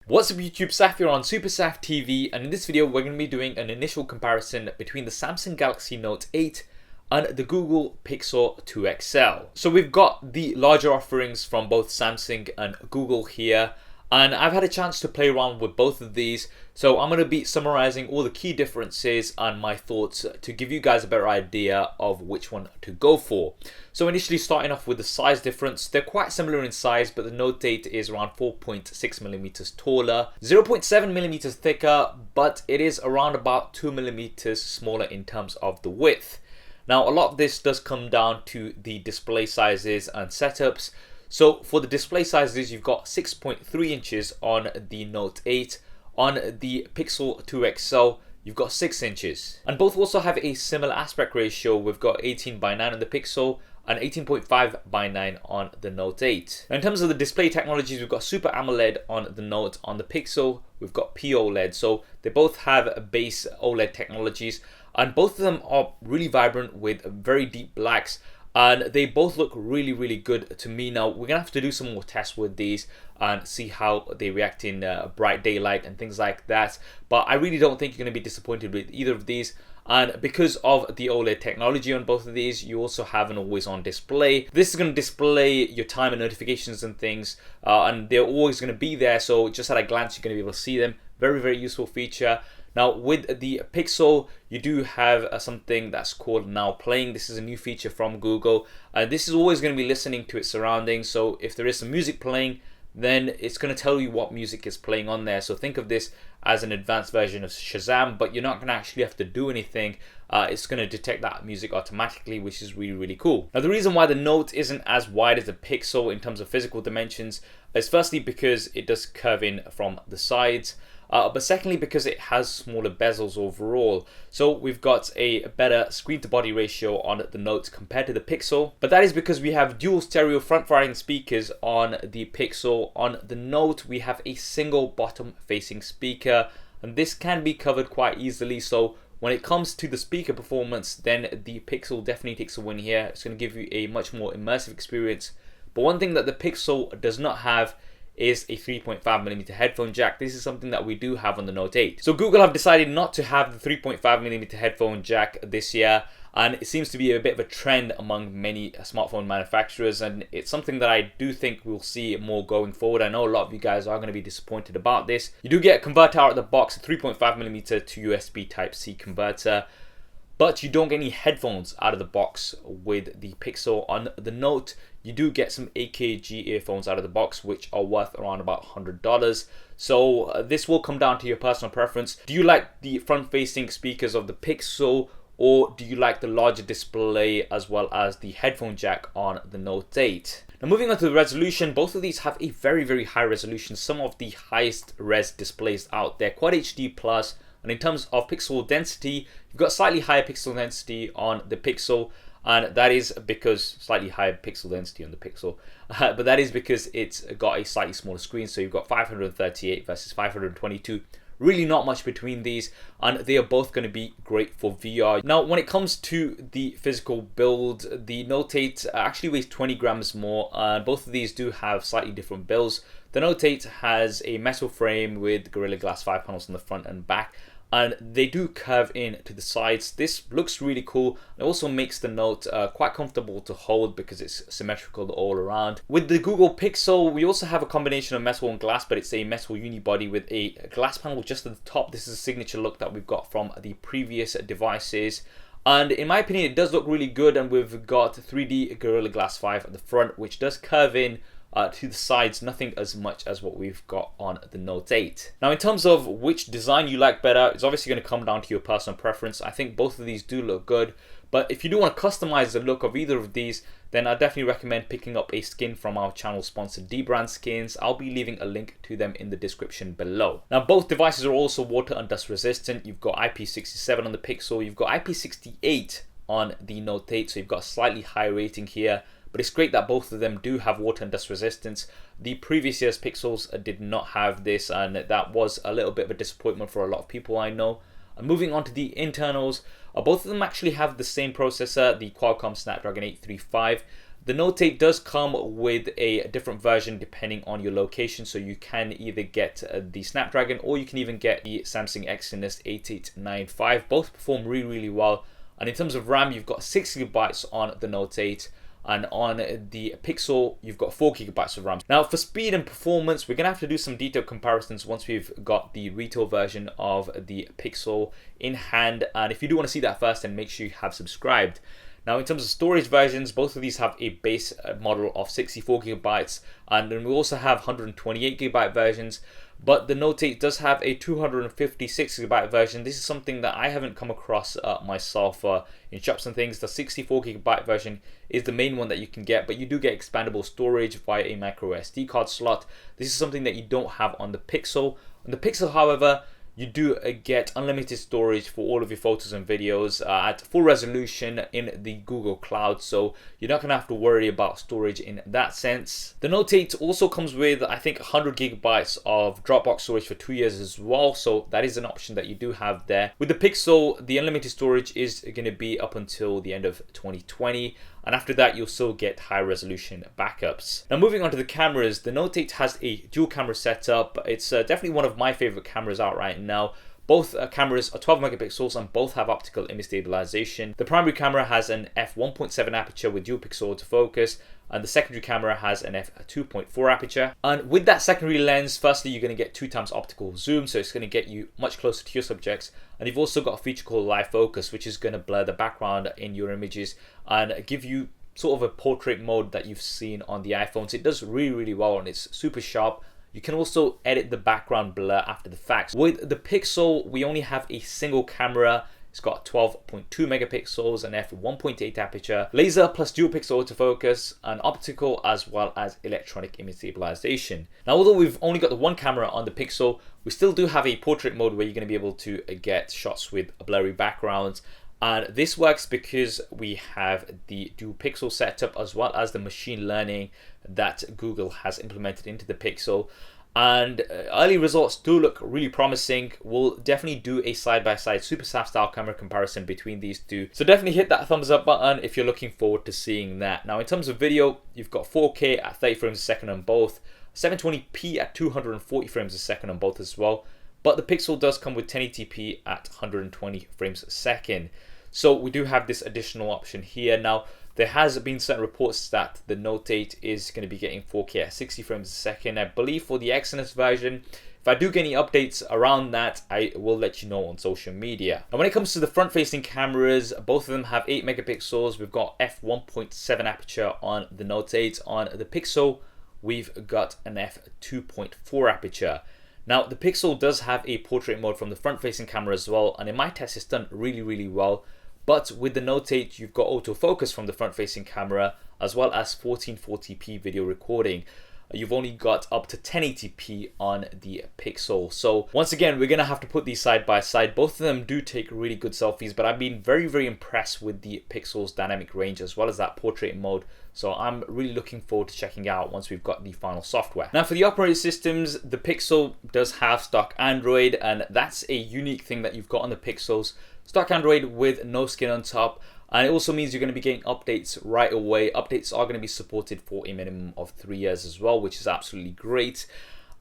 What's up YouTube, Saf here on SuperSaf TV, and in this video we're going to be doing an initial comparison between the Samsung Galaxy Note 8 and the Google Pixel 2 XL. So we've got the larger offerings from both Samsung and Google here, and I've had a chance to play around with both of these, so I'm going to be summarizing all the key differences and my thoughts to give you guys a better idea of which one to go for. So initially starting off with the size difference, they're quite similar in size, but the Note 8 is around 4.6 millimeters taller, 0.7 millimeters thicker, but it is around about 2 millimeters smaller in terms of the width. Now a lot of this does come down to the display sizes and setups. So for the display sizes, you've got 6.3 inches on the Note 8. On the Pixel 2 XL, you've got 6 inches. And both also have a similar aspect ratio. We've got 18:9 on the Pixel and 18.5:9 on the Note 8. Now in terms of the display technologies, we've got Super AMOLED on the Note. On the Pixel, we've got POLED. So they both have base OLED technologies, and both of them are really vibrant with very deep blacks. And they both look really good to me. Now we're gonna have to do some more tests with these and see how they react in bright daylight and things like that, but I really don't think you're gonna be disappointed with either of these. And because of the OLED technology on both of these, you also have an always-on display. This is going to display your time and notifications and things, and they're always going to be there, so just at a glance you're going to be able to see them. Very useful feature. Now with the Pixel, you do have something that's called Now Playing. This is a new feature from Google. This is always going to be listening to its surroundings, so if there is some music playing, then it's going to tell you what music is playing on there. So think of this as an advanced version of Shazam, but you're not going to actually have to do anything. It's going to detect that music automatically, which is really cool. Now the reason why the Note isn't as wide as the Pixel in terms of physical dimensions is firstly because it does curve in from the sides, but secondly because it has smaller bezels overall. So we've got a better screen to body ratio on the Note compared to the Pixel, but that is because we have dual stereo front-firing speakers on the Pixel. On the Note we have a single bottom facing speaker, and this can be covered quite easily. So when it comes to the speaker performance, then the Pixel definitely takes a win here. It's going to give you a much more immersive experience. But one thing that the Pixel does not have is a 3.5mm headphone jack. This is something that we do have on the Note 8. So Google have decided not to have the 3.5mm headphone jack this year, and it seems to be a bit of a trend among many smartphone manufacturers, and it's something that I do think we'll see more going forward. I know a lot of you guys are going to be disappointed about this. You do get a converter out of the box, a 3.5mm to USB Type-C converter, but you don't get any headphones out of the box with the Pixel. On the Note, you do get some AKG earphones out of the box, which are worth around about $100. So this will come down to your personal preference. Do you like the front-facing speakers of the Pixel, or do you like the larger display as well as the headphone jack on the Note 8? Now moving on to the resolution, both of these have a very high resolution, some of the highest res displays out there, Quad HD Plus. And in terms of pixel density, you've got slightly higher pixel density on the Pixel, and that is because slightly higher pixel density on the Pixel, but that is because it's got a slightly smaller screen. So you've got 538 versus 522. Really not much between these, and they are both going to be great for VR. Now when it comes to the physical build, the Note 8 actually weighs 20 grams more, and both of these do have slightly different builds. The Note 8 has a metal frame with Gorilla Glass 5 panels on the front and back, and they do curve in to the sides. This looks really cool. It also makes the Note quite comfortable to hold because it's symmetrical all around. With the Google Pixel, we also have a combination of metal and glass, but it's a metal unibody with a glass panel just at the top. This is a signature look that we've got from the previous devices, and in my opinion it does look really good. And we've got 3D Gorilla Glass 5 at the front, which does curve in to the sides, nothing as much as what we've got on the Note 8. Now in terms of which design you like better, it's obviously going to come down to your personal preference. I think both of these do look good, but if you do want to customize the look of either of these, then I definitely recommend picking up a skin from our channel sponsor dbrand skins. I'll be leaving a link to them in the description below. Now both devices are also water and dust resistant. You've got IP67 on the Pixel, you've got IP68 on the Note 8, so you've got a slightly higher rating here. But it's great that both of them do have water and dust resistance. The previous year's Pixels did not have this, and that was a little bit of a disappointment for a lot of people, I know. And moving on to the internals, both of them actually have the same processor, the Qualcomm Snapdragon 835. The Note 8 does come with a different version depending on your location, so you can either get the Snapdragon or you can even get the Samsung Exynos 8895. Both perform really well, and in terms of RAM, you've got 6GB on the Note 8, and on the Pixel you've got 4GB of RAM. Now for speed and performance, we're gonna have to do some detailed comparisons once we've got the retail version of the Pixel in hand, and if you do want to see that first, then make sure you have subscribed. Now in terms of storage versions, both of these have a base model of 64GB, and then we also have 128GB versions, but the Note 8 does have a 256GB version. This is something that I haven't come across myself in shops and things. The 64GB version is the main one that you can get, but you do get expandable storage via a micro SD card slot. This is something that you don't have on the Pixel. On the Pixel, however, you do get unlimited storage for all of your photos and videos at full resolution in the Google Cloud, so you're not going to have to worry about storage in that sense. The Note 8 also comes with, I think, 100GB of Dropbox storage for 2 years as well, so that is an option that you do have there. With the Pixel, the unlimited storage is going to be up until the end of 2020. And after that, you'll still get high resolution backups. Now moving on to the cameras, the Note 8 has a dual camera setup. It's definitely one of my favorite cameras out right now. Both cameras are 12 megapixels and both have optical image stabilization. The primary camera has an f1.7 aperture with dual pixel autofocus, and the secondary camera has an f2.4 aperture. And with that secondary lens, firstly, you're going to get 2x optical zoom, so it's going to get you much closer to your subjects. And you've also got a feature called live focus, which is going to blur the background in your images and give you sort of a portrait mode that you've seen on the iPhones. It does really well, and it's super sharp. You can also edit the background blur after the fact. With the Pixel, we only have a single camera. It's got 12.2 megapixels, an f1.8 aperture, laser plus dual pixel autofocus, and optical as well as electronic image stabilization. Now, although we've only got the one camera on the Pixel, we still do have a portrait mode where you're going to be able to get shots with blurry backgrounds. And this works because we have the dual pixel setup as well as the machine learning that Google has implemented into the Pixel. And early results do look really promising. We'll definitely do a side-by-side SuperSaf style camera comparison between these two. So definitely hit that thumbs up button if you're looking forward to seeing that. Now in terms of video, you've got 4K at 30 frames a second on both, 720p at 240 frames a second on both as well. But the Pixel does come with 1080p at 120 frames a second. So we do have this additional option here. Now, there has been certain reports that the Note 8 is going to be getting 4K at 60 frames a second. I believe for the Exynos version, if I do get any updates around that, I will let you know on social media. Now, when it comes to the front-facing cameras, both of them have 8 megapixels. We've got f1.7 aperture on the Note 8. On the Pixel, we've got an f2.4 aperture. Now, the Pixel does have a portrait mode from the front-facing camera as well, and in my test, it's done really well. But with the Note 8, you've got autofocus from the front-facing camera as well as 1440p video recording. You've only got up to 1080p on the Pixel. So once again, we're going to have to put these side by side. Both of them do take really good selfies, but I've been very impressed with the Pixel's dynamic range as well as that portrait mode. So I'm really looking forward to checking out once we've got the final software. Now for the operating systems, the Pixel does have stock Android, and that's a unique thing that you've got on the Pixels. Stock Android with no skin on top. And it also means you're going to be getting updates right away. Updates are going to be supported for a minimum of 3 years as well, which is absolutely great.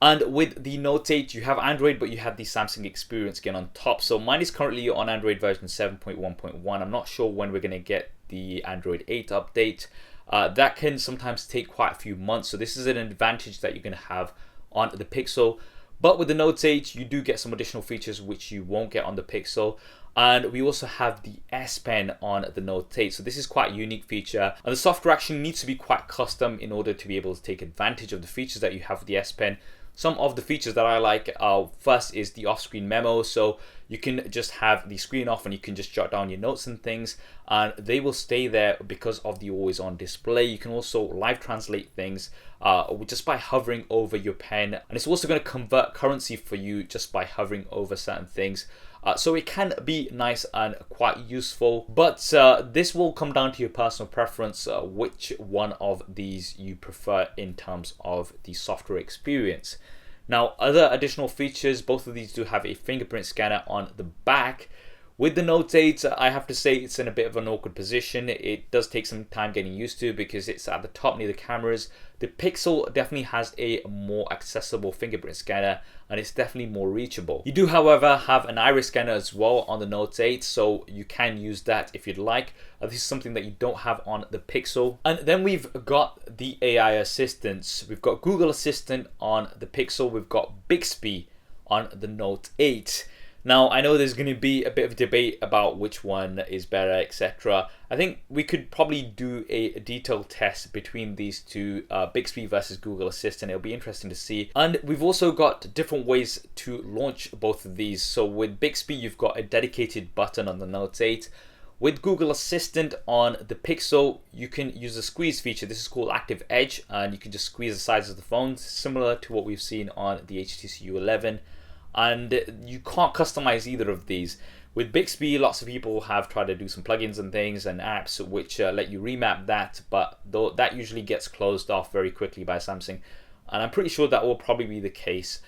And with the Note 8, you have Android, but you have the Samsung experience again on top. So mine is currently on Android version 7.1.1. I'm not sure when we're going to get the Android 8 update. That can sometimes take quite a few months. So this is an advantage that you're going to have on the Pixel. But with the Note 8, you do get some additional features which you won't get on the Pixel. And we also have the S Pen on the Note 8. So this is quite a unique feature. And the software actually needs to be quite custom in order to be able to take advantage of the features that you have with the S Pen. Some of the features that I like, first is the off-screen memo. So you can just have the screen off and you can just jot down your notes and things, and they will stay there because of the always-on display. You can also live translate things just by hovering over your pen, and it's also going to convert currency for you just by hovering over certain things. So it can be nice and quite useful, but this will come down to your personal preference, which one of these you prefer in terms of the software experience. Now, other additional features, both of these do have a fingerprint scanner on the back, With the Note 8, I have to say it's in a bit of an awkward position. It does take some time getting used to because it's at the top near the cameras. The Pixel definitely has a more accessible fingerprint scanner and it's definitely more reachable. You do, however, have an iris scanner as well on the Note 8, so you can use that if you'd like. This is something that you don't have on the Pixel. And then we've got the AI assistants. We've got Google Assistant on the Pixel. We've got Bixby on the Note 8. Now, I know there's going to be a bit of debate about which one is better, etc. I think we could probably do a detailed test between these two, Bixby versus Google Assistant. It'll be interesting to see. And we've also got different ways to launch both of these. So with Bixby, you've got a dedicated button on the Note 8. With Google Assistant on the Pixel, you can use a squeeze feature. This is called Active Edge, and you can just squeeze the sides of the phone, similar to what we've seen on the HTC U11. And you can't customize either of these. With Bixby, lots of people have tried to do some plugins and things and apps which let you remap that, but though that usually gets closed off very quickly by Samsung. And I'm pretty sure that will probably be the case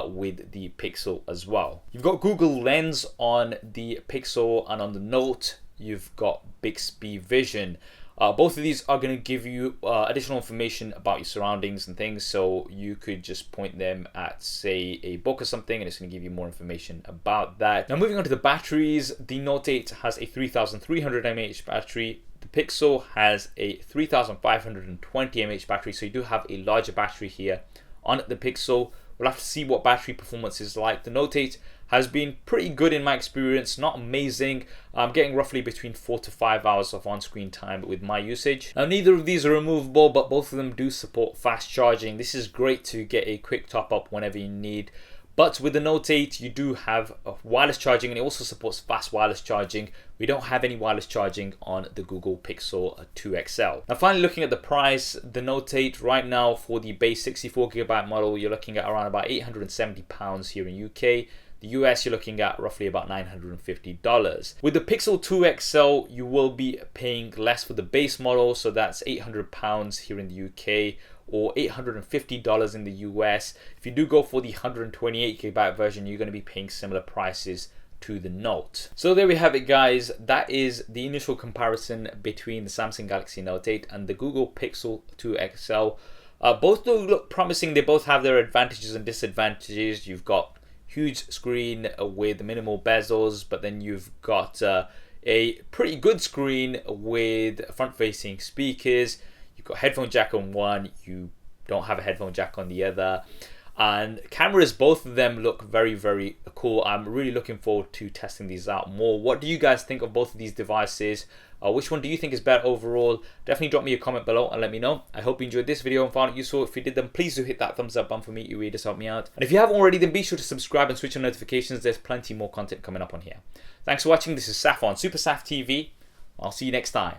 with the Pixel as well. You've got Google Lens on the Pixel, and on the Note, you've got Bixby Vision. Both of these are going to give you additional information about your surroundings and things, so you could just point them at, say, a book or something, and it's going to give you more information about that. Now, moving on to the batteries, the Note 8 has a 3300 mAh battery. The Pixel has a 3520 mAh battery, so you do have a larger battery here on the Pixel. We'll have to see what battery performance is like. The Note 8 has been pretty good in my experience, not amazing. I'm getting roughly between 4 to 5 hours of on-screen time with my usage. Now, neither of these are removable, but both of them do support fast charging. This is great to get a quick top-up whenever you need. But with the Note 8, you do have wireless charging, and it also supports fast wireless charging. We don't have any wireless charging on the Google Pixel 2 XL. Now, finally, looking at the price, the Note 8 right now for the base 64GB model, you're looking at around about £870 here in UK. The US, you're looking at roughly about $950. With the Pixel 2 XL, you will be paying less for the base model, so that's £800 here in the UK, or $850 in the US. If you do go for the 128GB version, you're going to be paying similar prices to the Note. So there we have it, guys. That is the initial comparison between the Samsung Galaxy Note 8 and the Google Pixel 2 XL. Both do look promising. They both have their advantages and disadvantages. You've got huge screen with minimal bezels, but then you've got a pretty good screen with front-facing speakers. You've got headphone jack on one, you don't have a headphone jack on the other. And cameras, both of them look very, very cool. I'm really looking forward to testing these out more. What do you guys think of both of these devices? Which one do you think is better overall? Definitely drop me a comment below and let me know. I hope you enjoyed this video and found it useful. If you did, then please do hit that thumbs up button for me. It really does help me out. And if you haven't already, then be sure to subscribe and switch on notifications. There's plenty more content coming up on here. Thanks for watching. This is Saf on SuperSaf TV. I'll see you next time.